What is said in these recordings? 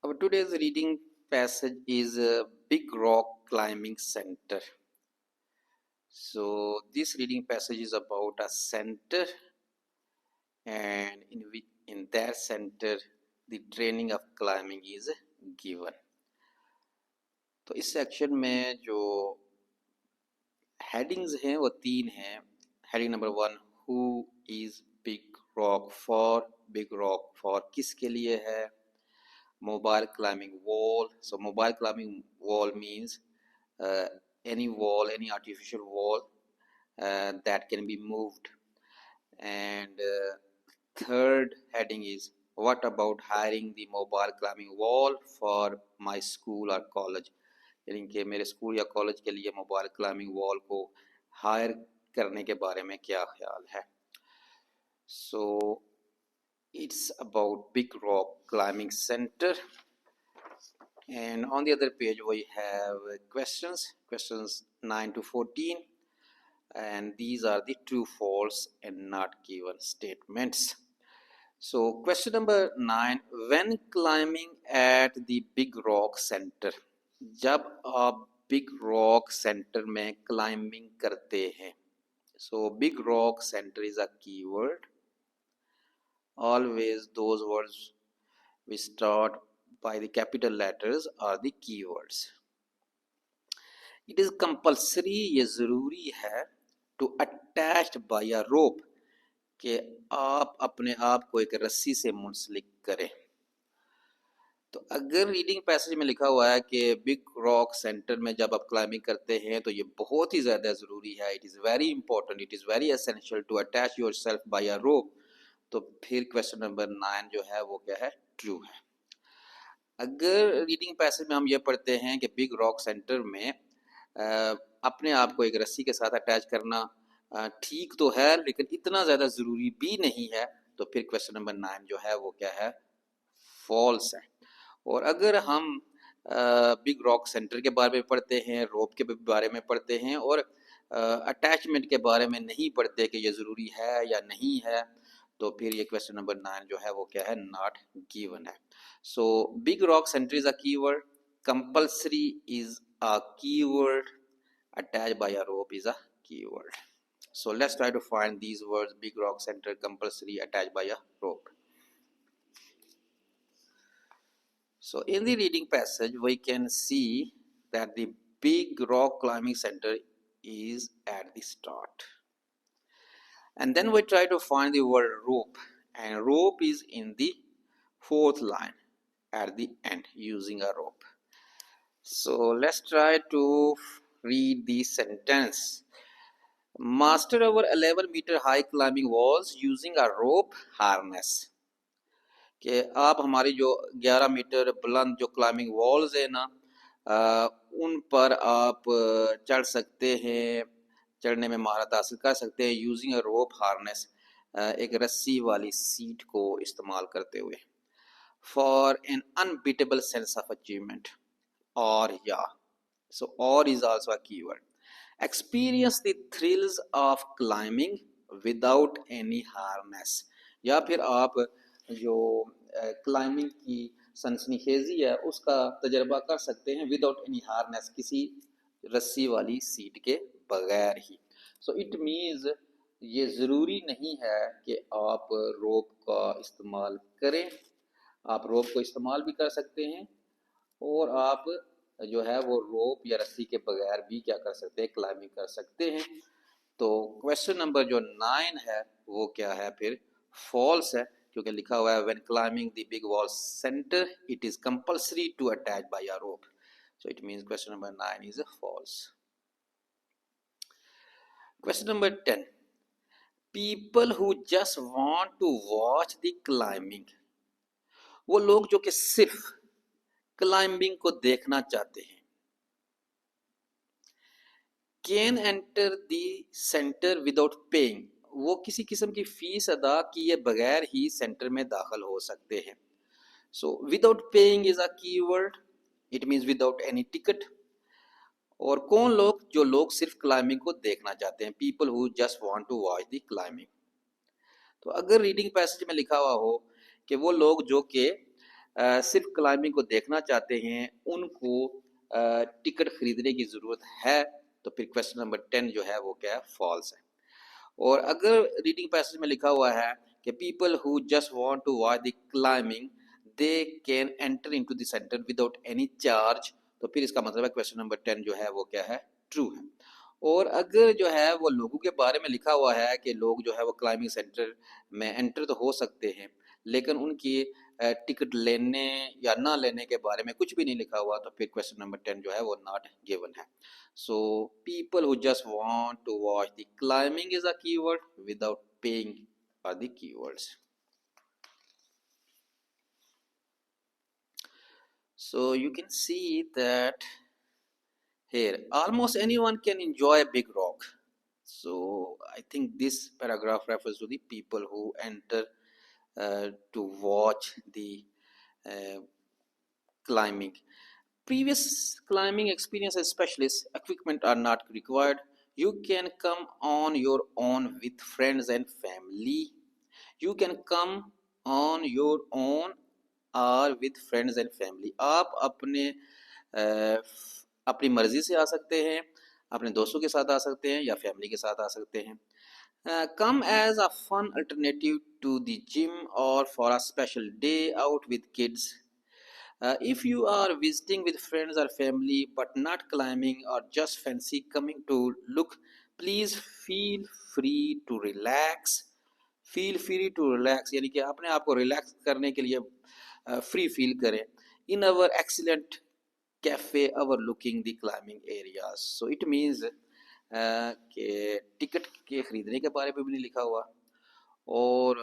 Our today's reading passage is a Big Rock Climbing Center. So this reading passage is about a center, and in that center the training of climbing is given. तो इस section में जो headings हैं वो 3 हैं. Heading number 1, who is big rock for. Big rock for किसके लिए है. Mobile climbing wall. So mobile climbing wall means any wall, any artificial wall that can be moved. And third heading is, what about hiring the mobile climbing wall for my school or college. यानी कि मेरे school या college के लिए mobile climbing wall को higher करने के बारे में क्या ख्याल है. So it's about Big Rock Climbing Center, and on the other page we have questions 9 to 14, and these are the true, false and not given statements. So question number 9, when climbing at the Big Rock Center. जब आप Big Rock Center में climbing करते हैं. So Big Rock Center is a keyword. Always those words we start by the capital letters are the keywords. It is compulsory, ये ज़रूरी है, to attach by a rope, कि आप अपने आप को एक रस्सी से मुंसलिक करें. तो अगर रीडिंग पैसेज में लिखा हुआ है कि बिग रॉक सेंटर में जब आप क्लाइंबिंग करते हैं तो ये बहुत ही ज़्यादा ज़रूरी है. It is very important, it is very essential to attach yourself by a rope. तो फिर क्वेश्चन नंबर 9 जो है वो क्या है, ट्रू है. अगर रीडिंग पैसेज में हम ये पढ़ते हैं कि बिग रॉक सेंटर में अपने आप को एक रस्सी के साथ अटैच करना ठीक तो है, लेकिन इतना ज़्यादा ज़रूरी भी नहीं है, तो फिर क्वेश्चन नंबर 9 जो है वो क्या है, फॉल्स है. और अगर हम बिग रॉक सेंटर के बारे में पढ़ते हैं, रोप के बारे में पढ़ते हैं और अटैचमेंट के बारे में नहीं पढ़ते कि ये ज़रूरी है या नहीं है, तो फिर ये क्वेश्चन नंबर 9 जो है वो क्या है, नॉट गिवन है. So big rock centre is a keyword, compulsory is a keyword, attach by a rope is a keyword. So let's try to find these words: Big Rock Center, compulsory, attached by a rope. So in the reading passage we can see that the Big Rock Climbing Center is at the start, and then we try to find the word rope, and rope is in the 4th line at the end, using a rope. So let's try to read the sentence. Master over 11-meter high climbing walls using a rope harness. कि आप हमारी जो 11 metre बुलंद जो climbing walls है ना, उन पर आप चढ़ सकते हैं, चढ़ने में महारत हासिल कर सकते हैं यूजिंग अ रोप हार्नेस, एक रस्सी वाली सीट को इस्तेमाल करते हुए. For an unbeatable sense of achievement, or या, so or is also a keyword. Experience the thrills of climbing without any harness, या फिर आप जो क्लाइंबिंग की सनसनीखेजी है उसका तजर्बा कर सकते हैं विदाउट एनी हार्नेस, किसी रस्सी वाली सीट के बगैर ही. सो इट मीन्स ये ज़रूरी नहीं है कि आप रोप का इस्तेमाल करें, आप रोप को इस्तेमाल भी कर सकते हैं और आप जो है वो रोप या रस्सी के बगैर भी क्या कर सकते हैं, क्लाइंबिंग कर सकते हैं. तो क्वेश्चन नंबर जो 9 है वो क्या है, फिर फॉल्स है, क्योंकि लिखा हुआ है when climbing the big wall centre it is compulsory to attach by a rope. So it means question number 9 is false. Question number 10, people who just want to watch the climbing. वो लोग जो कि सिर्फ climbing को देखना चाहते हैं. Can enter the centre without paying, वो किसी किस्म की फीस अदा किए बगैर ही सेंटर में दाखिल हो सकते हैं. So without paying is a keyword, it means without any ticket. और कौन लोग, जो लोग सिर्फ क्लाइंबिंग को देखना चाहते हैं, people who just want to watch the climbing. तो अगर रीडिंग पैसेज में लिखा हुआ हो कि वो लोग जो कि सिर्फ क्लाइंबिंग को देखना चाहते हैं उनको टिकट खरीदने की ज़रूरत है, तो फिर क्वेश्चन नंबर 10 जो है वो क्या है, फॉल्स है। और अगर रीडिंग पैसेज में लिखा हुआ है कि people who just want to watch the climbing they can enter into the centre without any charge, तो फिर इसका मतलब है क्वेश्चन नंबर 10 जो है वो क्या है, ट्रू है। और अगर जो है वो लोगों के बारे में लिखा हुआ है कि लोग जो है वो क्लाइंबिंग सेंटर में एंटर तो हो सकते हैं, लेकिन उनकी टिकट लेने या ना लेने के बारे में कुछ भी नहीं लिखा हुआ, तो फिर क्वेश्चन नंबर 10 जो है वो नॉट गिवन है। So people who just want to watch the climbing is a keyword, without paying are the keywords. So you can see that here almost anyone can enjoy a big rock. So I think this paragraph refers to the people who enter to watch the uh, climbing. Previous climbing experience as specialist equipment are not required. You can come on your own with friends and family. You can come on your own or with friends and family. आप अपनी मर्जी से आ सकते हैं, अपने दोस्तों के साथ आ सकते हैं या फैमिली के साथ आ सकते हैं। Come as a fun alternative to the gym or for a special day out with kids. If you are visiting with friends or family but not climbing or just fancy coming to look, please feel free to relax. Feel free to relax यानी कि अपने आप को relax करने के लिए free feel करें in our excellent cafe our looking the climbing areas. So it means कि टिकट के खरीदने के बारे में भी नहीं लिखा हुआ और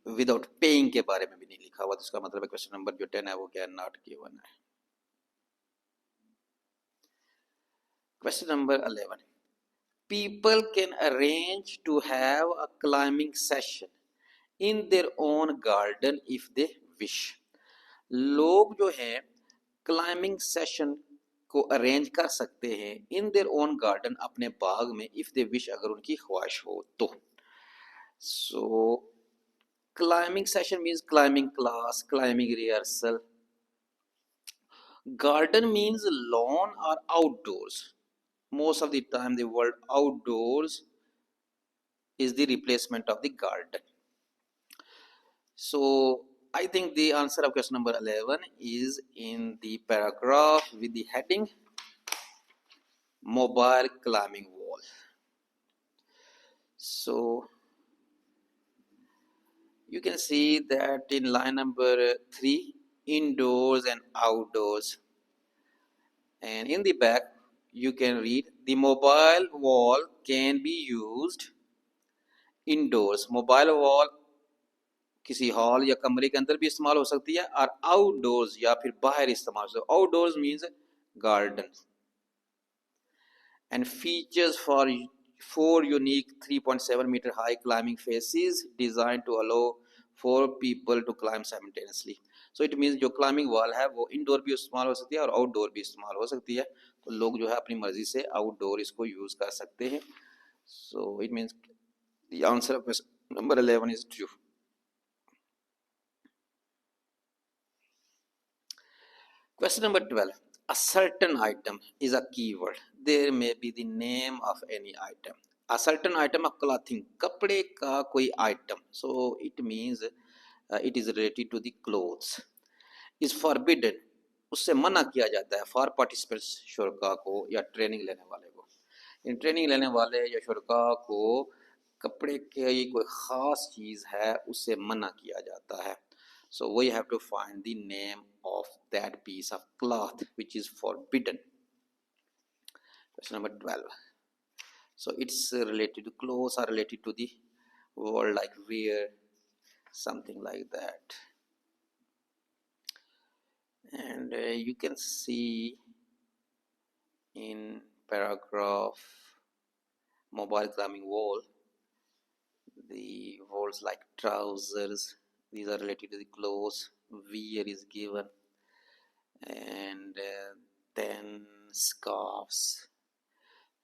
विदाउट पेइंग के बारे में भी नहीं लिखा हुआ, तो इसका मतलब है क्वेश्चन नंबर जो 10 है वो क्या, नॉट गिवन है। Question number 11, people can arrange to have a climbing session in their own garden if they wish. लोग जो है क्लाइंबिंग सेशन को अरेंज कर सकते हैं इन देयर ओन गार्डन, अपने बाग में, इफ दे विश, अगर उनकी ख्वाहिश हो तो। सो climbing session means climbing class, climbing rehearsal. Garden means lawn or outdoors. Most of the time the word outdoors is the replacement of the garden. So I think the answer of question number 11 is in the paragraph with the heading mobile climbing wall. So you can see that in line number 3, indoors and outdoors, and in the back you can read the mobile wall can be used indoors. Mobile wall किसी hall या कमरे के अंदर भी इस्तेमाल हो सकती है और आउटडोर्स या फिर बाहर इस्तेमाल हो सकती है। Outdoors means garden. And features for 4 unique 3.7 meter high climbing faces designed to allow 4 people to climb simultaneously. So it means जो क्लाइंबिंग वॉल है वो इंडोर भी इस्तेमाल हो सकती है और आउटडोर भी इस्तेमाल हो सकती है, तो लोग जो है अपनी मर्जी से आउटडोर इसको यूज कर सकते हैं। सो it means the answer of number 11 is true. Question number 12. A certain item is a keyword. There may be the name of any item. A certain item of clothing, कपड़े का कोई item. So it means it is related to the clothes. Is forbidden. उससे मना किया जाता है for participants शुरका को या ट्रेनिंग लेने वाले को। इन ट्रेनिंग लेने वाले या शुरका को कपड़े की कोई ख़ास चीज़ है उससे मना किया जाता है। So we have to find the name of that piece of cloth which is forbidden. Question number 12. So it's related to clothes or related to the word like wear, something like that. And you can see in paragraph mobile climbing wall, the words like trousers, these are related to the clothes, wear is given, and then scarves.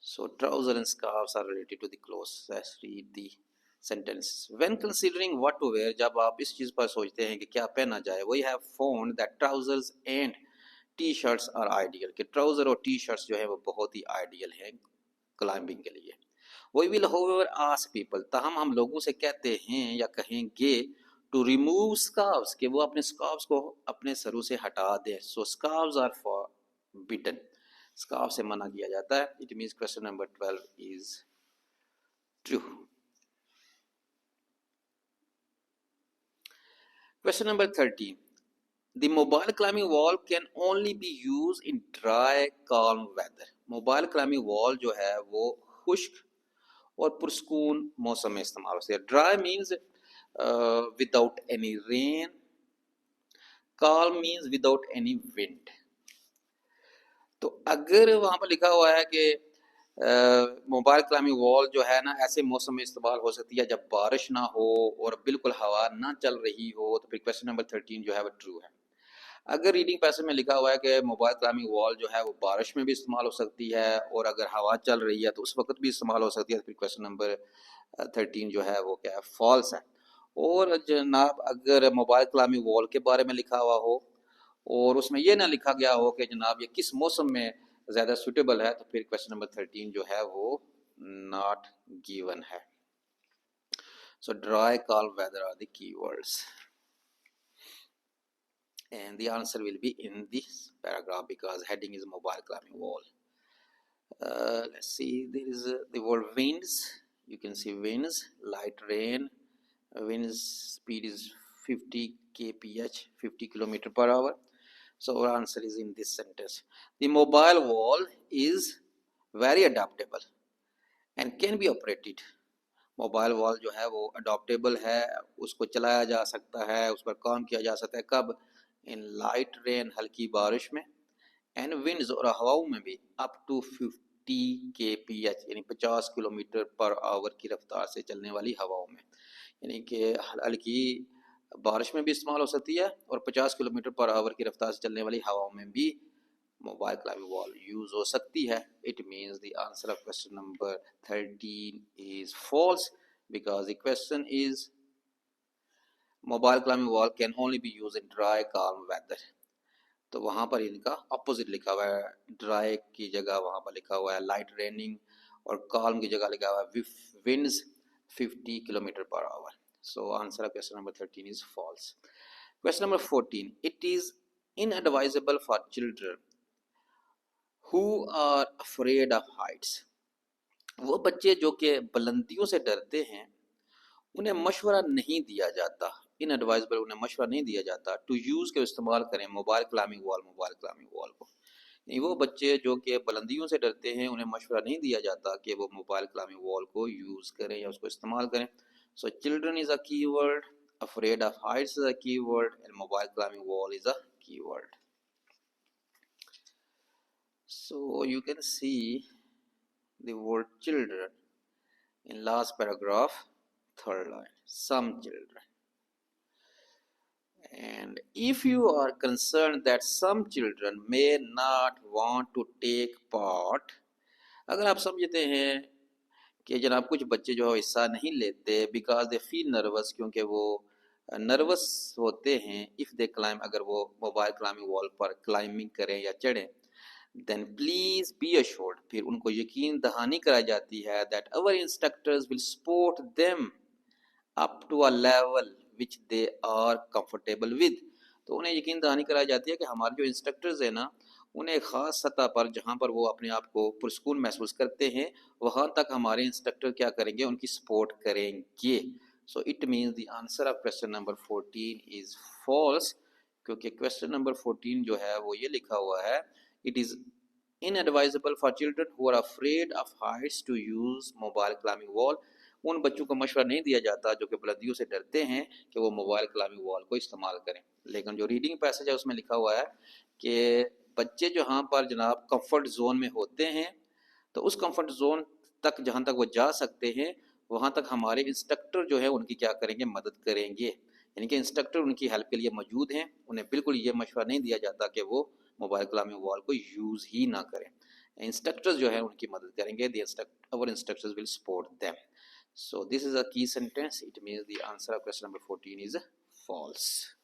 So trousers and scarves are related to the clothes. Let's read the sentence when considering what to wear, जब आप इस चीज पर सोचते हैं कि क्या पहना जाए, we have found that trousers and T shirts are ideal, कि ट्राउजर और टी शर्ट्स जो है वो बहुत ही आइडियल है क्लाइंबिंग के लिए। वी विल होवेवर आस्क पीपल, ताहम हम लोगों से कहते हैं या कहेंगे टू रिमूव स्कार्व्स, कि वो अपने स्कार्व्स को अपने सरों से हटा दें। So scarves are forbidden, scarf से मना किया जाता है। It means question number 12 is true. Question number 13, the mobile climbing wall can only be use in dry calm weather, mobile climbing wall जो है वो खुश्क और पुरस्कून मौसम में इस्तेमाल होती है। Dry means without any rain, calm means without any wind. तो अगर वहां पर लिखा हुआ है कि मोबाइल क्लाइंबिंग वॉल जो है ना ऐसे मौसम में इस्तेमाल हो सकती है जब बारिश ना हो और बिल्कुल हवा ना चल रही हो, तो फिर क्वेश्चन नंबर 13 जो है वो ट्रू है। अगर रीडिंग पैसेज में लिखा हुआ है कि मोबाइल क्लाइंबिंग वॉल जो है वो बारिश में भी इस्तेमाल हो सकती है और अगर हवा चल रही है तो उस वक्त भी इस्तेमाल हो सकती है, तो फिर क्वेश्चन नंबर 13 जो है वो क्या है, फॉल्स है। और जनाब अगर मोबाइल क्लाइंबिंग वॉल के बारे में लिखा हुआ हो और उसमें ये ना लिखा गया हो कि जनाब ये किस मौसम में ज़्यादा सुटेबल है, तो फिर क्वेश्चन नंबर 13 जो है वो नॉट गिवन है। So dry calm weather are the keywords and the answer will be in this paragraph because heading is mobile climbing wall. Let's see, there is the word winds. You can see winds, light rain, winds speed is 50 kph, 50 kilometer per hour. So our answer is in this sentence. The mobile wall is very adaptable and can be operated. Mobile wall जो है वो adaptable है, उसको चलाया जा सकता है, उस पर काम किया जा सकता है। कब? इन लाइट रेन, हल्की बारिश में, एंड विंड्स और हवाओं में भी, अप टू 50 kph यानी 50 किलोमीटर पर आवर की रफ्तार से चलने वाली हवाओं में, यानी कि हल्की बारिश में भी इस्तेमाल हो सकती है और 50 किलोमीटर पर आवर की रफ्तार से चलने वाली हवाओं में भी मोबाइल क्लाइंबिंग वॉल यूज हो सकती है। It means the answer of question number 13 is false because the question is mobile climbing wall can only be used in dry calm weather. तो वहां पर इनका अपोजिट लिखा हुआ है, ड्राई की जगह वहां पर लिखा हुआ है लाइट रेनिंग और काल्म की जगह लिखा हुआ है winds 50 kilometre per hour. So answer of question number 13 is false. Question number 14, it is inadvisable for children who are afraid of heights, वो बच्चे जो कि बुलंदियों से डरते हैं उन्हें मशवरा नहीं दिया जाता, इनएडवाइजेबल उन्हें मशवरा नहीं दिया जाता टू यूज़ के इस्तेमाल करें मोबाइल क्लाइंबिंग वॉल को। नहीं, वो बच्चे जो कि बुलंदियों से डरते हैं उन्हें मशवरा नहीं दिया जाता कि वो मोबाइल क्लाइंबिंग वॉल को यूज़ करें या उसको इस्तेमाल करें। So children is a key word, afraid of heights is a key word and mobile climbing wall is a key word. So you can see the word children in last paragraph, third line, some children. And if you are concerned that some children may not want to take part, अगर आप समझते हैं कि जनाब कुछ बच्चे जो हिस्सा नहीं लेते बिकॉज दे फील नर्वस, क्योंकि वो नर्वस होते हैं, इफ़ दे क्लाइम, अगर वो मोबाइल क्लाइंबिंग वॉल पर क्लाइंबिंग करें या चढ़ें, देन प्लीज बी अश्योर्ड, फिर उनको यकीन दहानी कराई जाती है that our instructors will support them up to a level which they are comfortable with. तो उन्हें यकीन दहानी कराई जाती है कि हमारे जो इंस्ट्रक्टर्स हैं ना, उन्हें एक ख़ास सतह पर जहाँ पर वो अपने आप को पुरस्कून महसूस करते हैं, वहाँ तक हमारे इंस्ट्रक्टर क्या करेंगे, उनकी सपोर्ट करेंगे। So it means the answer of question number 14 is false, क्योंकि क्वेश्चन नंबर 14 जो है वो ये लिखा हुआ है, it is inadvisable for children who are afraid of heights to use mobile climbing wall। उन बच्चों को मशवरा नहीं दिया जाता जो कि बुलंदियों से डरते हैं कि वो मोबाइल क्लाइंबिंग वॉल को इस्तेमाल करें। लेकिन जो रीडिंग पैसेज है उसमें लिखा हुआ है कि बच्चे जहाँ पर जनाब कंफर्ट जोन में होते हैं, तो उस कंफर्ट जोन तक जहाँ तक वो जा सकते हैं, वहाँ तक हमारे इंस्ट्रक्टर जो है उनकी क्या करेंगे, मदद करेंगे। यानी कि इंस्ट्रक्टर उनकी हेल्प के लिए मौजूद हैं, उन्हें बिल्कुल ये मशवरा नहीं दिया जाता कि वो मोबाइल क्लाइंबिंग वॉल को यूज़ ही ना करें। इंस्ट्रक्टर्स जो है उनकी मदद करेंगे, our instructors will support them. So this is a key sentence. It means the answer of question number 14 is false.